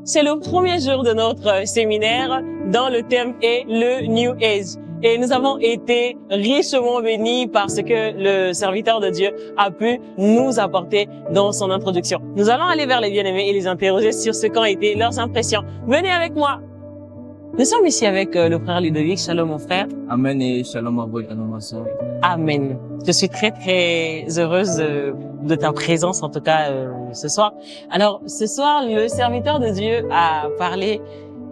C'est le premier jour de notre séminaire dont le thème est le New Age. Et nous avons été richement bénis par ce que le serviteur de Dieu a pu nous apporter dans son introduction. Nous allons aller vers les bien-aimés et les interroger sur ce qu'ont été leurs impressions. Venez avec moi. Nous sommes ici avec le frère Ludovic. Shalom mon frère. Amen et shalom à vous et à nos sœurs. Amen. Je suis très très heureuse de ta présence en tout cas ce soir. Alors ce soir, le serviteur de Dieu a parlé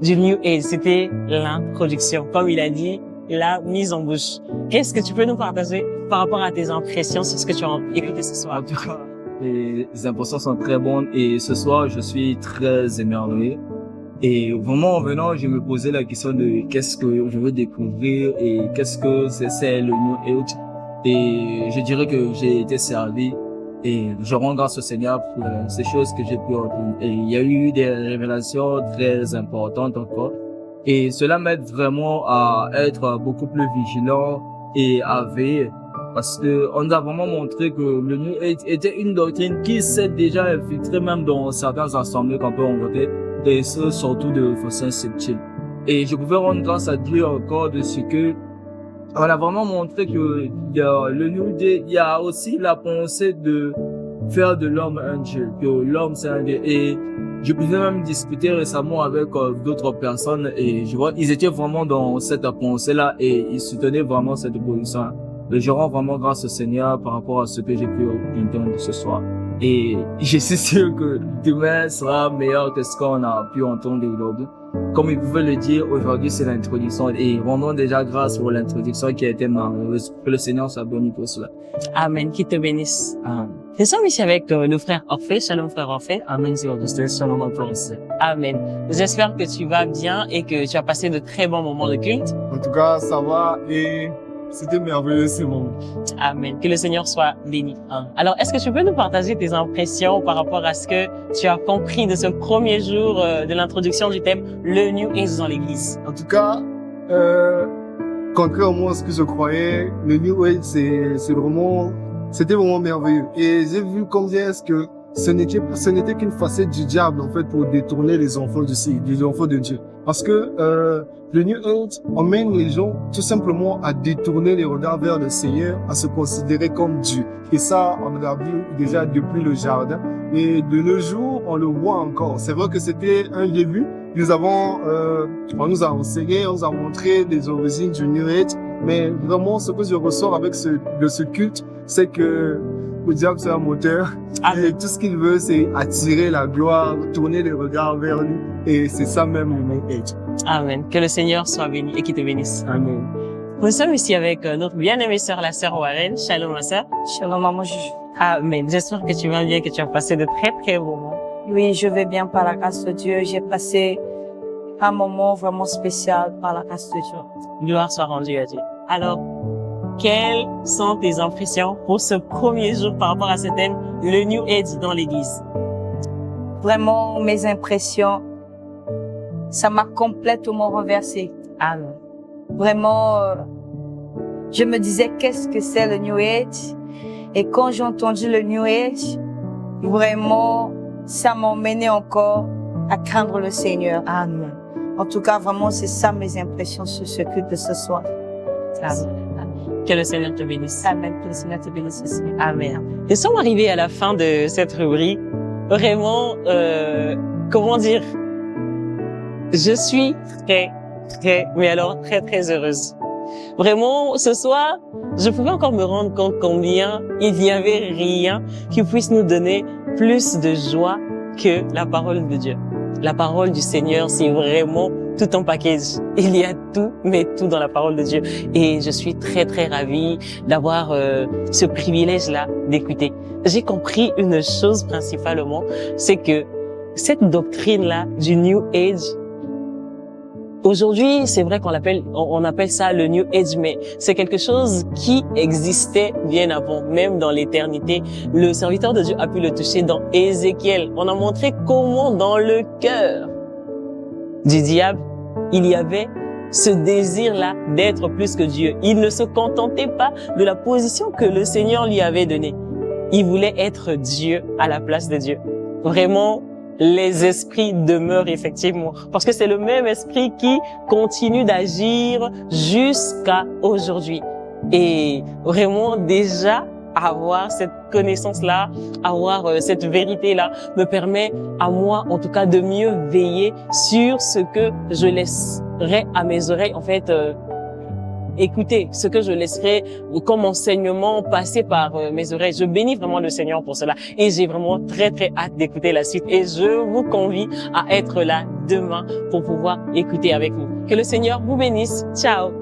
du New Age. C'était l'introduction. Comme il a dit, la mise en bouche. Qu'est-ce que tu peux nous partager par rapport à tes impressions sur ce que tu as écouté ce soir? En tout cas, les impressions sont très bonnes et ce soir, je suis très émerveillé. Et vraiment, en venant, je me posais la question de qu'est-ce que je veux découvrir et qu'est-ce que c'est le New Age. Et je dirais que j'ai été servi et je rends grâce au Seigneur pour ces choses que j'ai pu entendre. Et il y a eu des révélations très importantes encore. Et cela m'aide vraiment à être beaucoup plus vigilant et à veiller. Parce que on a vraiment montré que le New Age était une doctrine qui s'est déjà infiltrée même dans certains assemblées qu'on peut rencontrer, et ce, surtout de façon subtile. Et je pouvais rendre grâce à Dieu encore de ce que on a vraiment montré que le New Age, il y a aussi la pensée de faire de l'homme un Dieu, que l'homme c'est un Dieu. Et je pouvais même discuter récemment avec d'autres personnes et je vois, ils étaient vraiment dans cette pensée-là et ils soutenaient vraiment cette position. Et je rends vraiment grâce au Seigneur par rapport à ce que j'ai pu entendre ce soir. Et je suis sûr que demain sera meilleur que ce qu'on a pu entendre aujourd'hui. Comme il pouvait le dire, aujourd'hui c'est l'introduction et rendons déjà grâce pour l'introduction qui a été merveilleuse. Que le Seigneur soit béni pour cela. Amen, qui te bénisse. Nous sommes ici avec le frère Orphée. Shalom frère Orphée. Amen, c'est Augustin. Shalom à tous. Amen. J'espère que tu vas bien et que tu as passé de très bons moments de culte. En tout cas, ça va et c'était merveilleux ce moment. Amen. Que le Seigneur soit béni. Alors, est-ce que tu peux nous partager tes impressions par rapport à ce que tu as compris de ce premier jour de l'introduction du thème le New Age dans l'Église? En tout cas, contrairement à ce que je croyais, le New Age, c'était vraiment merveilleux. Et j'ai vu combien est-ce que ce n'était qu'une facette du diable, en fait, pour détourner les enfants de Dieu. Parce que, le New Age emmène les gens tout simplement à détourner les regards vers le Seigneur, à se considérer comme Dieu. Et ça, on l'a vu déjà depuis le jardin. Et de nos jours, on le voit encore. C'est vrai que c'était un début. On nous a enseigné, on nous a montré les origines du New Age. Mais vraiment, ce que je ressors avec de ce culte, c'est que le diable, c'est un moteur. Et tout ce qu'il veut, c'est attirer la gloire, tourner les regards vers lui. Et c'est ça même le New Age. Amen. Que le Seigneur soit béni et qu'il te bénisse. Amen. Nous sommes ici avec notre bien-aimée sœur, la sœur Warren. Shalom, ma sœur. Shalom, maman Juju. Amen. J'espère que tu vas bien, que tu as passé de très, très bons moments. Oui, je vais bien par la grâce de Dieu. J'ai passé un moment vraiment spécial par la grâce de Dieu. Gloire soit rendue à Dieu. Alors, quelles sont tes impressions pour ce premier jour par rapport à ce thème, le New Age dans l'Église? Vraiment, mes impressions, ça m'a complètement renversée. Amen. Vraiment, je me disais, qu'est-ce que c'est le New Age? Et quand j'ai entendu le New Age, vraiment, ça m'emmenait encore à craindre le Seigneur. Amen. En tout cas, vraiment, c'est ça mes impressions sur ce culte de ce soir. Amen. Que le Seigneur te bénisse. Amen. Que le Seigneur te bénisse aussi. Amen. Nous sommes arrivés à la fin de cette rubrique. Vraiment, comment dire? Je suis mais alors très, très heureuse. Vraiment, ce soir, je pouvais encore me rendre compte combien il n'y avait rien qui puisse nous donner plus de joie que la parole de Dieu. La parole du Seigneur, c'est vraiment tout un package. Il y a tout, mais tout dans la parole de Dieu. Et je suis très, très ravie d'avoir ce privilège-là d'écouter. J'ai compris une chose principalement, c'est que cette doctrine-là du New Age, aujourd'hui, c'est vrai on appelle ça le New Age, mais c'est quelque chose qui existait bien avant, même dans l'éternité. Le serviteur de Dieu a pu le toucher dans Ézéchiel. On a montré comment dans le cœur du diable, il y avait ce désir-là d'être plus que Dieu. Il ne se contentait pas de la position que le Seigneur lui avait donnée. il voulait être Dieu à la place de Dieu. Vraiment, les esprits demeurent effectivement. Parce que c'est le même esprit qui continue d'agir jusqu'à aujourd'hui. Et vraiment, déjà, avoir cette connaissance-là, avoir cette vérité-là me permet à moi, en tout cas, de mieux veiller sur ce que je laisserai à mes oreilles, en fait, écouter, ce que je laisserai comme enseignement passer par mes oreilles. Je bénis vraiment le Seigneur pour cela et j'ai vraiment très hâte d'écouter la suite et je vous convie à être là demain pour pouvoir écouter avec nous. Que le Seigneur vous bénisse. Ciao!